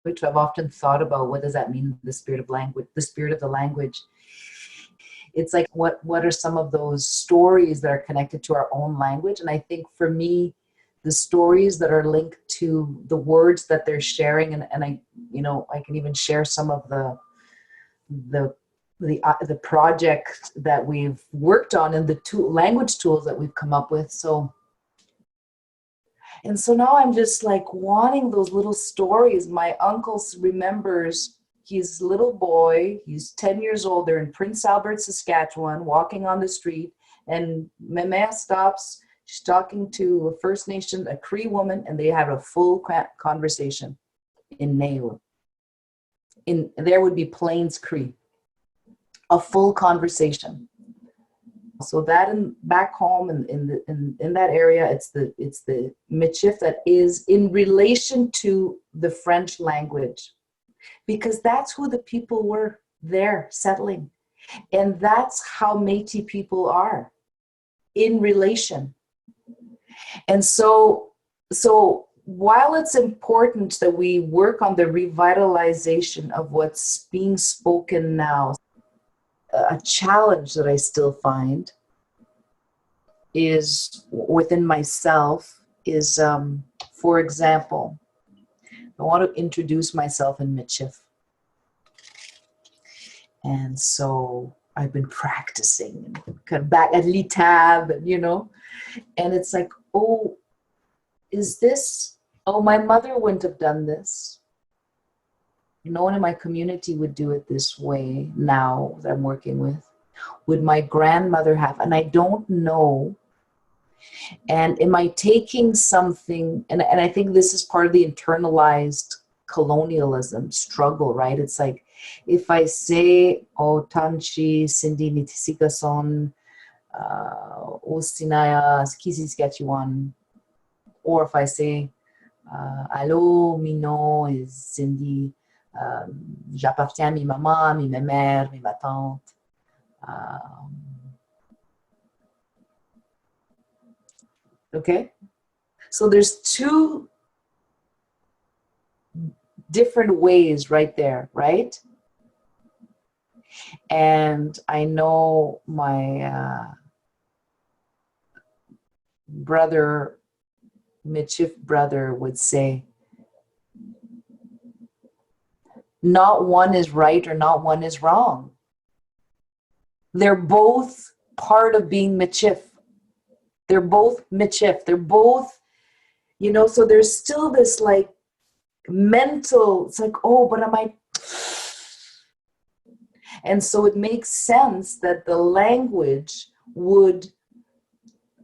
which I've often thought about, what does that mean, the spirit of language, the spirit of the language. It's like, what are some of those stories that are connected to our own language? And I think for me, the stories that are linked to the words that they're sharing, and I, I can even share some of the project that we've worked on and the language tools that we've come up with. So now I'm just like wanting those little stories. My uncle remembers his little boy, he's 10 years old, they're in Prince Albert, Saskatchewan, walking on the street, and Meme stops, she's talking to a First Nation, a Cree woman, and they have a full conversation in Neo. There would be Plains Cree, a full conversation. So that back home in that area, it's the Michif that is in relation to the French language, because that's who the people were there settling, and that's how Métis people are, in relation. And so while it's important that we work on the revitalization of what's being spoken now, a challenge that I still find is within myself is, for example, I want to introduce myself in Michif. And so I've been practicing and kind of back at Litab, and it's like, oh, is this, oh, my mother wouldn't have done this. No one in my community would do it this way now that I'm working with. Would my grandmother have? And I don't know. And am I taking something, and I think this is part of the internalized colonialism struggle, right? It's like, if I say, oh, Tanchi, Cindy, Nitisika son, Ostinaya, Saskatchewan, or if I say, allô, Mino, is Cindy, j'appartiens à mi maman, mi mère, mi ma tante. Okay? So there's two different ways right there, right? And I know my brother, Michif brother, would say, not one is right or not one is wrong. They're both part of being Michif. They're both Michif. They're both, so there's still this like mental, it's like, oh, but am I? And so it makes sense that the language would,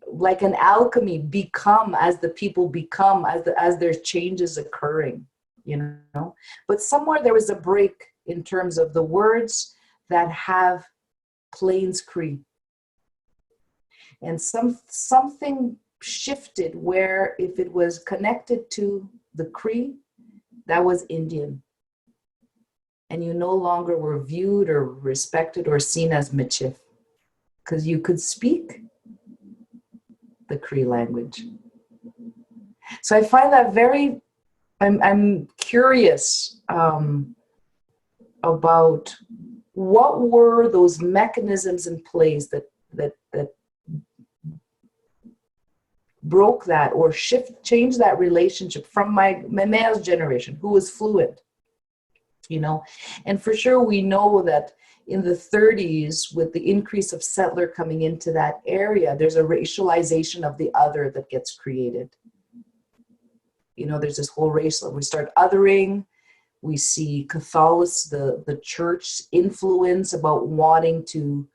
like an alchemy, become as the people become, as there's changes occurring, But somewhere there was a break in terms of the words that have Plains Cree. And something shifted where if it was connected to the Cree, that was Indian. And you no longer were viewed or respected or seen as Michif, because you could speak the Cree language. So I find that I'm curious about what were those mechanisms in place that broke that or changed that relationship from my mother's generation, who was fluent, And for sure, we know that in the 30s, with the increase of settler coming into that area, there's a racialization of the other that gets created. There's this whole race, we start othering. We see Catholicism, the church influence about wanting to,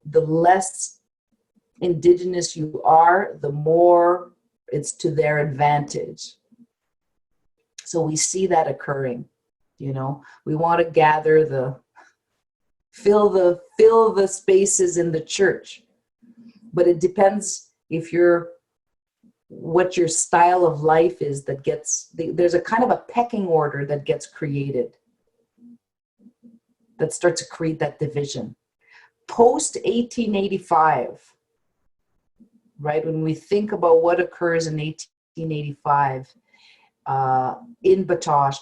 the less Indigenous you are, the more it's to their advantage. So we see that occurring. We want to gather fill the spaces in the church, but it depends what your style of life is that there's a kind of a pecking order that gets created that starts to create that division. Post 1885, right? When we think about what occurs in 1885, in Batoche,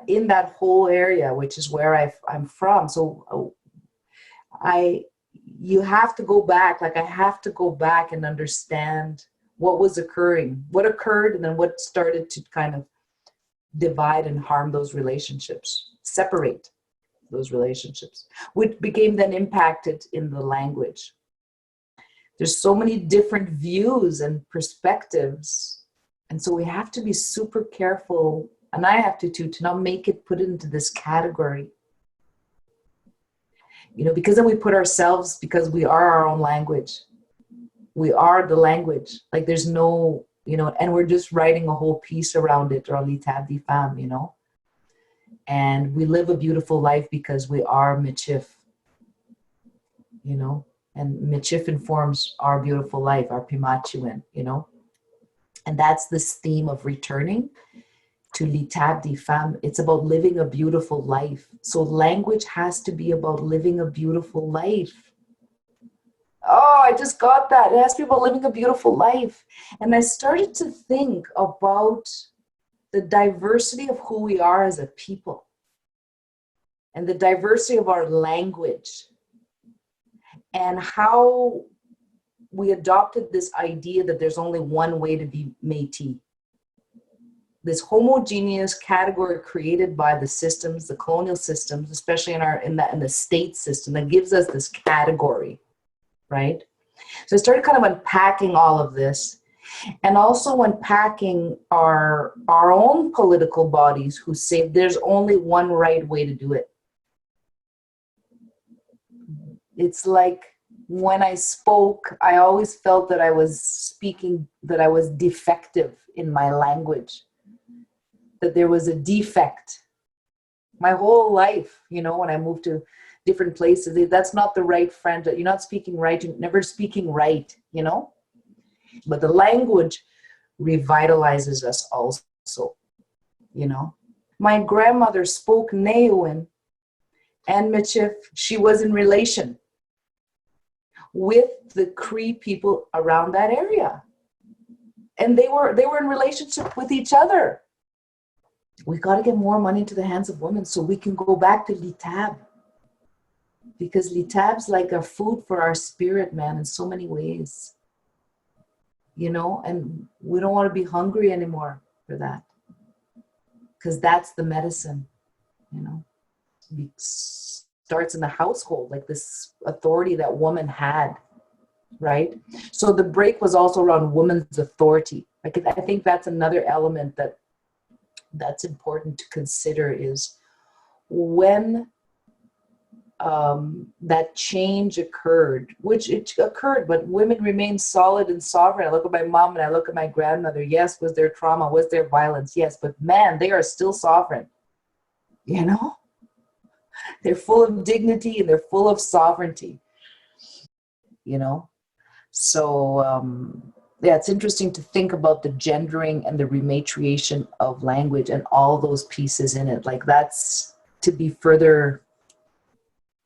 in that whole area, which is where I'm from. So I, you have to go back. Like I have to go back and understand what was occurring, what occurred, and then what started to kind of divide and harm those relationships, separate those relationships, which became then impacted in the language. There's so many different views and perspectives. And so we have to be super careful, and I have to not make it put into this category. You know, because then we put ourselves, because we are our own language. We are the language. Like there's no, you know, and we're just writing a whole piece around it, or l'État des femmes, you know. And we live a beautiful life because we are Michif, you know, and Michif informs our beautiful life, our Pimachuan, you know. And that's this theme of returning to l'État des femmes. It's about living a beautiful life. So language has to be about living a beautiful life. Oh, I just got that. It has to be about living a beautiful life. And I started to think about the diversity of who we are as a people and the diversity of our language and how we adopted this idea that there's only one way to be Métis. This homogeneous category created by the systems, the colonial systems, especially in the state system, that gives us this category, right? So I started kind of unpacking all of this, and also unpacking our own political bodies who say there's only one right way to do it. It's like when I spoke, I always felt that I was speaking, that I was defective in my language, that there was a defect. My whole life, you know, when I moved to different places, that's not the right French. You're not speaking right. You're never speaking right, you know. But the language revitalizes us also, you know. My grandmother spoke Néouan and Michif. She was in relation with the Cree people around that area, and they were in relationship with each other. We got to get more money into the hands of women so we can go back to l'État, because l'Étab's like a food for our spirit, man, in so many ways, you know. And we don't want to be hungry anymore for that, because that's the medicine, you know. It starts in the household, like this authority that woman had, right? So the break was also around women's authority. Like I think that's another element that's important to consider, is when that change occurred, which it occurred, but women remained solid and sovereign. I look at my mom and I look at my grandmother. Yes, was there trauma? Was there violence? Yes, but man, they are still sovereign, you know? They're full of dignity and they're full of sovereignty, you know? So, yeah, it's interesting to think about the gendering and the rematriation of language and all those pieces in it. Like that's to be further.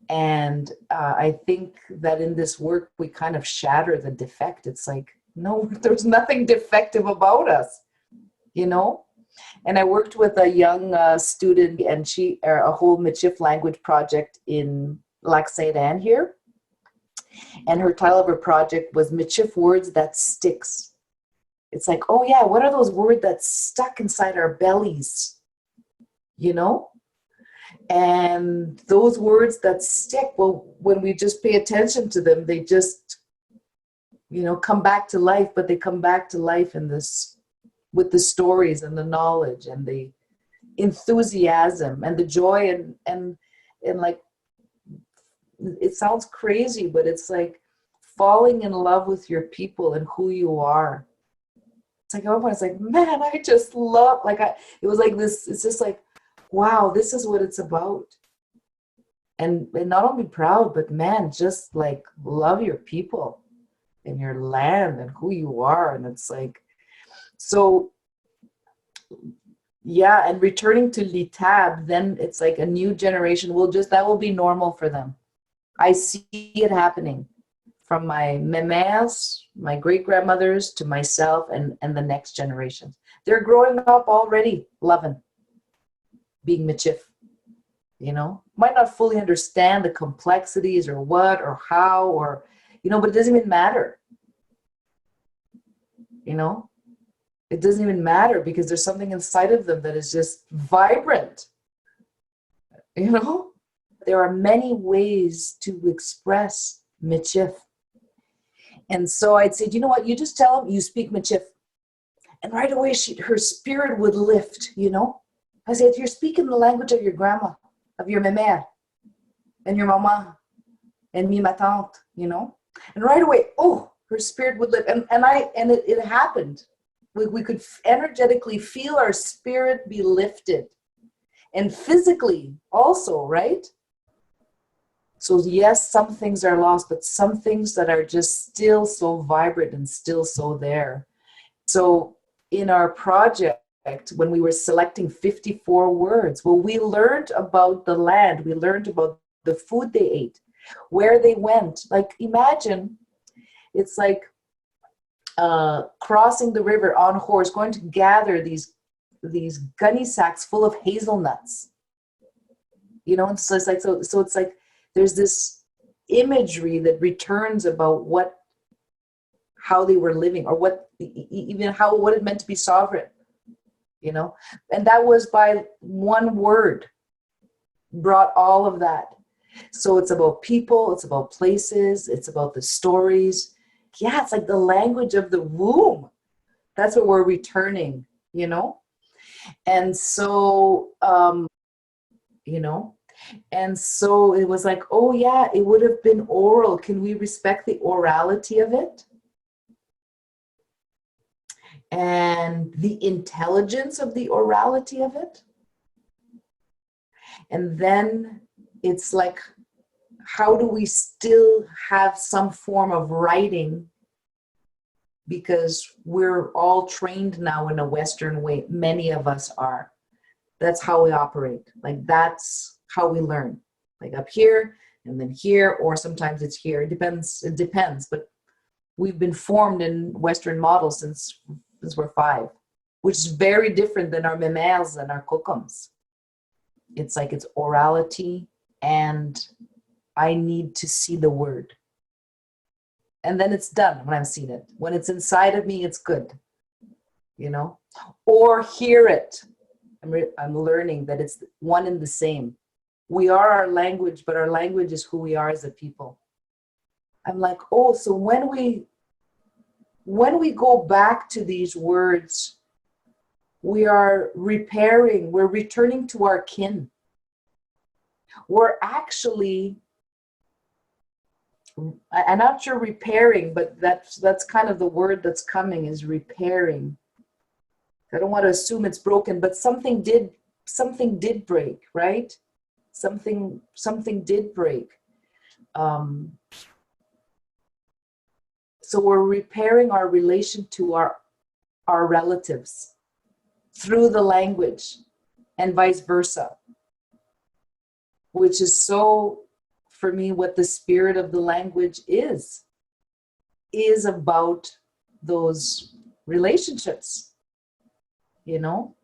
And I think that in this work, we kind of shatter the defect. It's like, no, there's nothing defective about us, you know? And I worked with a young student, and she, a whole Michif language project in Lac Saint Anne here. And her title of her project was Michif Words That Sticks. It's like, oh yeah, what are those words that stuck inside our bellies, you know? And those words that stick, well, when we just pay attention to them, they just, you know, come back to life. But they come back to life in this, with the stories and the knowledge and the enthusiasm and the joy and like, it sounds crazy, but it's like falling in love with your people and who you are. It's like, oh, it's like, man, I just love, like, it was like this, it's just like, wow, this is what it's about. And not only proud, but man, just like love your people and your land and who you are. And it's like, so yeah, and returning to l'État, then it's like a new generation will just, that will be normal for them. I see it happening from my memes, my great-grandmothers, to myself and the next generations. They're growing up already loving being Michif, you know? Might not fully understand the complexities or what or how or, you know, but it doesn't even matter, you know? It doesn't even matter because there's something inside of them that is just vibrant, you know? There are many ways to express Michif. And so I'd say, you know what, you just tell them you speak Michif. And right away, her spirit would lift, you know? I say, if you're speaking the language of your grandma, of your mère, and your mama, and me, ma tante, you know? And right away, oh, her spirit would lift. And it happened. We could energetically feel our spirit be lifted. And physically also, right? So yes, some things are lost, but some things that are just still so vibrant and still so there. So in our project, when we were selecting 54 words, well, we learned about the land, we learned about the food they ate, where they went. Like imagine, it's like crossing the river on horse, going to gather these gunny sacks full of hazelnuts. You know, and so it's like so it's like there's this imagery that returns about how they were living, or what it meant to be sovereign, you know. And that was by one word brought all of that. So it's about people, it's about places, it's about the stories. Yeah, it's like the language of the womb. That's what we're returning, you know. And so you know, and so it was like, oh yeah, it would have been oral. Can we respect the orality of it? And the intelligence of the orality of it? And then it's like, how do we still have some form of writing? Because we're all trained now in a Western way. Many of us are. That's how we operate. Like that's how we learn. Like up here and then here, or sometimes it's here. It depends. But we've been formed in Western models since we're 5, which is very different than our memels and our kokums. It's like it's orality, and I need to see the word. And then it's done when I've seen it. When it's inside of me, it's good, you know? Or hear it. I'm learning that it's one and the same. We are our language, but our language is who we are as a people. I'm like, oh, so when we go back to these words, we are repairing, we're returning to our kin. We're actually, I'm not sure repairing, but that's kind of the word that's coming, is repairing. I don't want to assume it's broken, but something did break, right? Something did break. So we're repairing our relation to our relatives through the language, and vice versa, which is so, for me, what the spirit of the language is about those relationships, you know,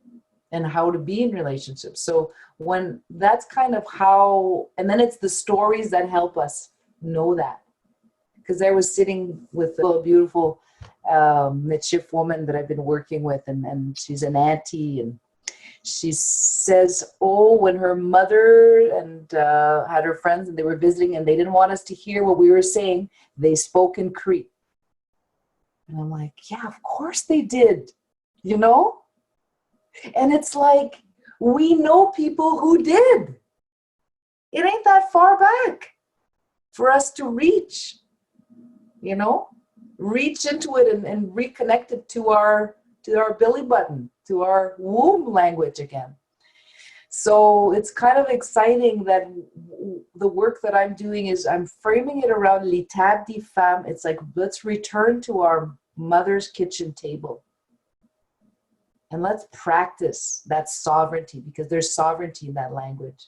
and how to be in relationships. So when that's kind of how, and then it's the stories that help us know that. Because I was sitting with a beautiful Michif woman that I've been working with, and she's an auntie, and she says, oh, when her mother and had her friends and they were visiting and they didn't want us to hear what we were saying, they spoke in Cree. And I'm like, yeah, of course they did, you know? And it's like, we know people who did. It ain't that far back for us to reach, you know, reach into it and reconnect it to our belly button, to our womb language again. So it's kind of exciting that the work that I'm doing is I'm framing it around l'étape des femmes. It's like, let's return to our mother's kitchen table. And let's practice that sovereignty, because there's sovereignty in that language.